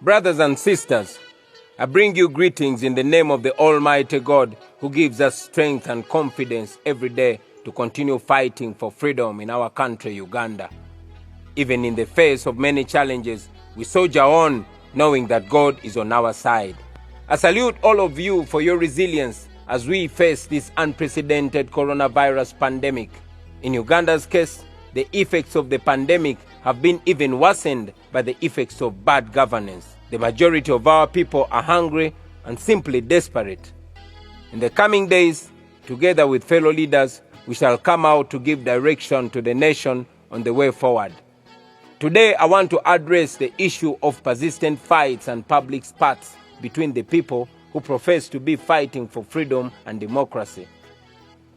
Brothers and sisters, I bring you greetings in the name of the Almighty God, who gives us strength and confidence every day to continue fighting for freedom in our country, Uganda. Even in the face of many challenges, we soldier on, knowing that God is on our side. I salute all of you for your resilience as we face this unprecedented coronavirus pandemic. In Uganda's case, the effects of the pandemic have been even worsened by the effects of bad governance. The majority of our people are hungry and simply desperate. In the coming days, together with fellow leaders, we shall come out to give direction to the nation on the way forward. Today, I want to address the issue of persistent fights and public spats between the people who profess to be fighting for freedom and democracy.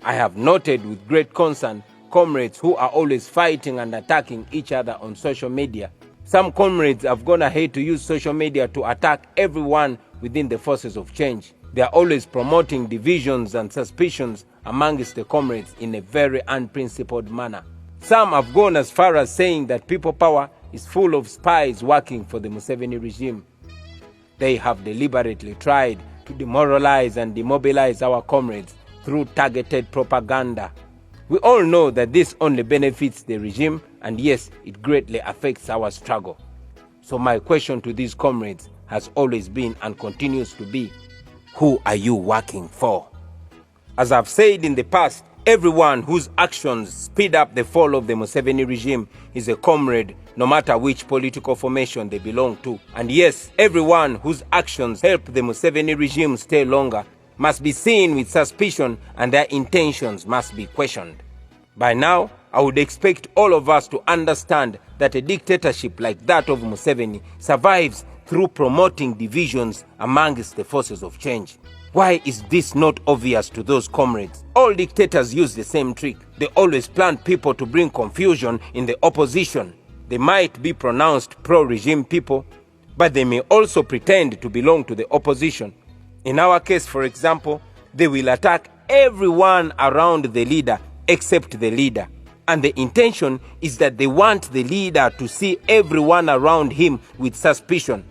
I have noted with great concern comrades who are always fighting and attacking each other on social media. Some comrades have gone ahead to use social media to attack everyone within the forces of change. They are always promoting divisions and suspicions amongst the comrades in a very unprincipled manner. Some have gone as far as saying that people power is full of spies working for the Museveni regime. They have deliberately tried to demoralize and demobilize our comrades through targeted propaganda. We all know that this only benefits the regime, and yes, it greatly affects our struggle. So my question to these comrades has always been and continues to be, who are you working for? As I've said in the past, everyone whose actions speed up the fall of the Museveni regime is a comrade, no matter which political formation they belong to. And yes, everyone whose actions help the Museveni regime stay longer must be seen with suspicion, and their intentions must be questioned. By now, I would expect all of us to understand that a dictatorship like that of Museveni survives through promoting divisions amongst the forces of change. Why is this not obvious to those comrades? All dictators use the same trick. They always plant people to bring confusion in the opposition. They might be pronounced pro-regime people, but they may also pretend to belong to the opposition. In our case, for example, they will attack everyone around the leader except the leader. And the intention is that they want the leader to see everyone around him with suspicion.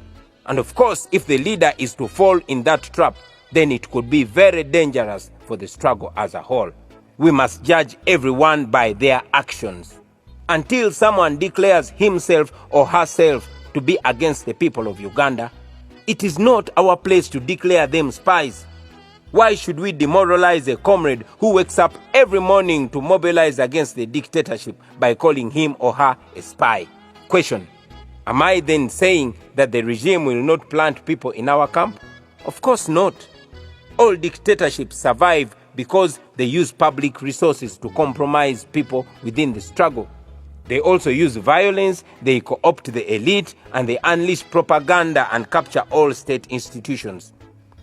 And of course, if the leader is to fall in that trap, then it could be very dangerous for the struggle as a whole. We must judge everyone by their actions. Until someone declares himself or herself to be against the people of Uganda, it is not our place to declare them spies. Why should we demoralize a comrade who wakes up every morning to mobilize against the dictatorship by calling him or her a spy? Question: am I then saying that the regime will not plant people in our camp? Of course not. All dictatorships survive because they use public resources to compromise people within the struggle. They also use violence, they co-opt the elite, and they unleash propaganda and capture all state institutions,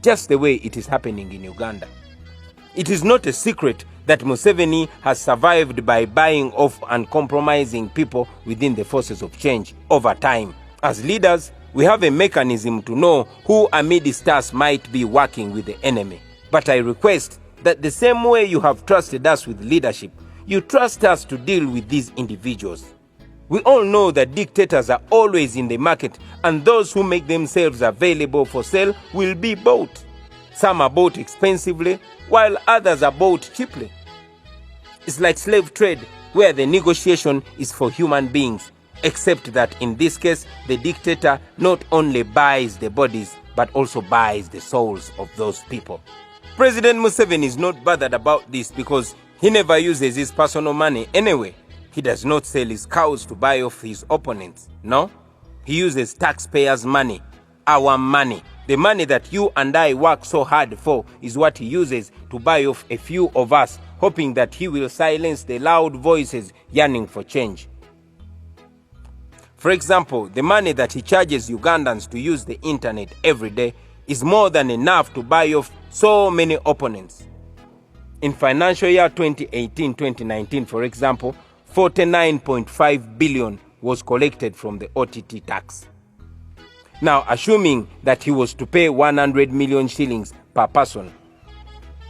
just the way it is happening in Uganda. It is not a secret that Museveni has survived by buying off and compromising people within the forces of change over time. As leaders, we have a mechanism to know who amidst us might be working with the enemy. But I request that the same way you have trusted us with leadership, you trust us to deal with these individuals. We all know that dictators are always in the market, and those who make themselves available for sale will be bought. Some are bought expensively, while others are bought cheaply. It's like slave trade, where the negotiation is for human beings, except that in this case, the dictator not only buys the bodies, but also buys the souls of those people. President Museveni is not bothered about this because he never uses his personal money anyway. He does not sell his cows to buy off his opponents. No, he uses taxpayers' money, our money. The money that you and I work so hard for is what he uses to buy off a few of us, hoping that he will silence the loud voices yearning for change. For example, the money that he charges Ugandans to use the internet every day is more than enough to buy off so many opponents. In financial year 2018-2019, for example, 49.5 billion was collected from the OTT tax. Now, assuming that he was to pay 100 million shillings per person,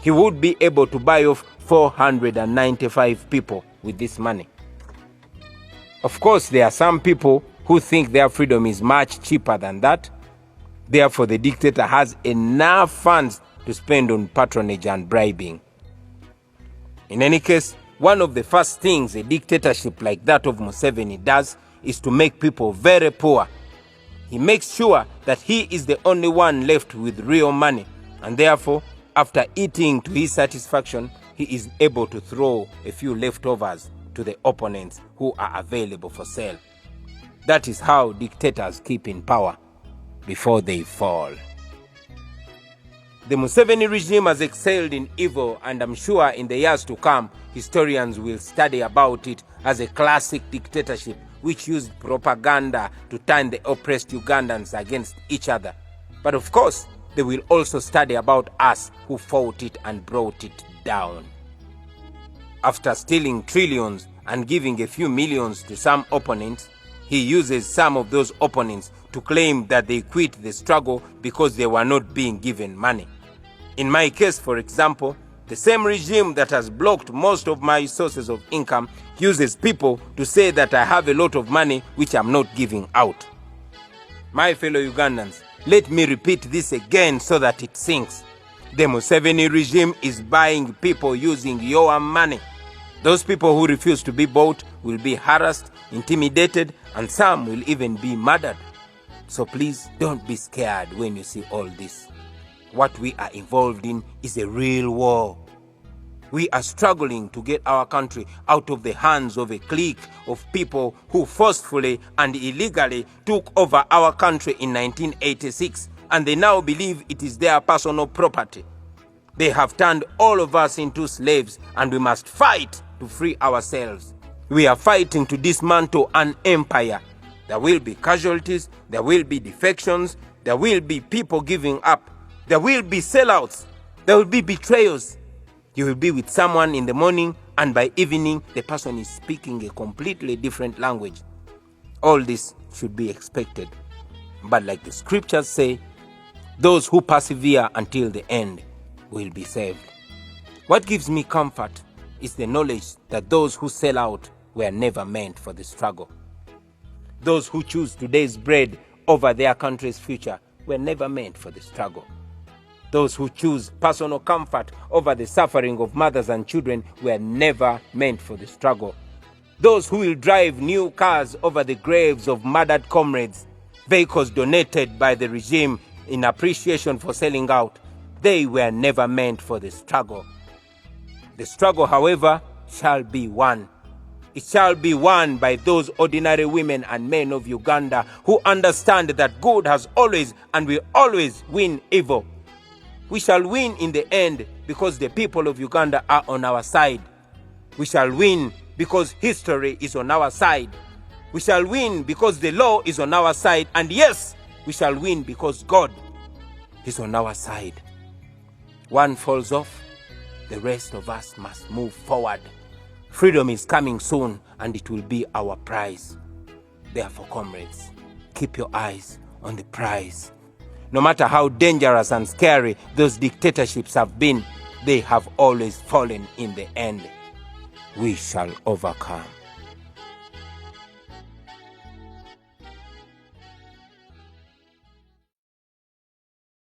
he would be able to buy off 495 people with this money. Of course, there are some people who think their freedom is much cheaper than that, Therefore, the dictator has enough funds to spend on patronage and bribing. In any case, one of the first things a dictatorship like that of Museveni does is to make people very poor. He makes sure that he is the only one left with real money, and therefore, after eating to his satisfaction, he is able to throw a few leftovers to the opponents who are available for sale. That is how dictators keep in power before they fall. The Museveni regime has excelled in evil, and I'm sure in the years to come, historians will study about it as a classic dictatorship which used propaganda to turn the oppressed Ugandans against each other. But of course, they will also study about us who fought it and brought it down. After stealing trillions and giving a few millions to some opponents, he uses some of those opponents to claim that they quit the struggle because they were not being given money. In my case, for example, the same regime that has blocked most of my sources of income uses people to say that I have a lot of money which I'm not giving out. My fellow Ugandans, let me repeat this again so that it sinks. The Museveni regime is buying people using your money. Those people who refuse to be bought will be harassed, intimidated, and some will even be murdered. So please don't be scared when you see all this. What we are involved in is a real war. We are struggling to get our country out of the hands of a clique of people who forcefully and illegally took over our country in 1986, and they now believe it is their personal property. They have turned all of us into slaves, and we must fight to free ourselves. We are fighting to dismantle an empire. There will be casualties, there will be defections, there will be people giving up, there will be sellouts, there will be betrayals. You will be with someone in the morning, and by evening, the person is speaking a completely different language. All this should be expected. But like the scriptures say, those who persevere until the end will be saved. What gives me comfort is the knowledge that those who sell out were never meant for the struggle. Those who choose today's bread over their country's future were never meant for the struggle. Those who choose personal comfort over the suffering of mothers and children were never meant for the struggle. Those who will drive new cars over the graves of murdered comrades, vehicles donated by the regime in appreciation for selling out, they were never meant for the struggle. The struggle, however, shall be won. It shall be won by those ordinary women and men of Uganda who understand that good has always and will always win evil. We shall win in the end because the people of Uganda are on our side. We shall win because history is on our side. We shall win because the law is on our side. And yes, we shall win because God is on our side. One falls off, the rest of us must move forward. Freedom is coming soon, and it will be our prize. Therefore, comrades, keep your eyes on the prize. No matter how dangerous and scary those dictatorships have been, they have always fallen in the end. We shall overcome.